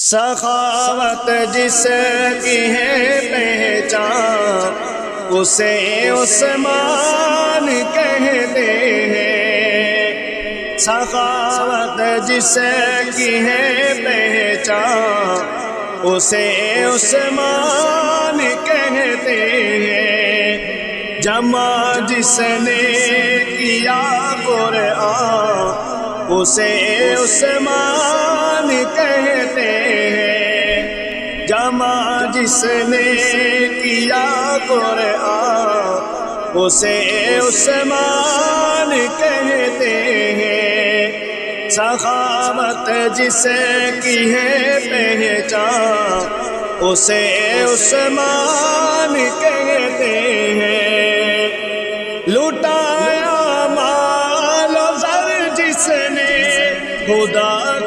سخاوت جس کی ہے پہچان اسے عثمان کہتے ہیں۔ سخاوت جس کی ہے پہچان اسے عثمان کہتے ہیں۔ جمع جس نے کیا قرآن اسے عثمان کہتے ہیں۔ جمع جس نے کیا قرآن اسے عثمان کہتے ہیں۔ سخاوت جس کی ہے پہچان اسے عثمان کہتے ہیں۔ لوٹایا مال و زر جس نے خدا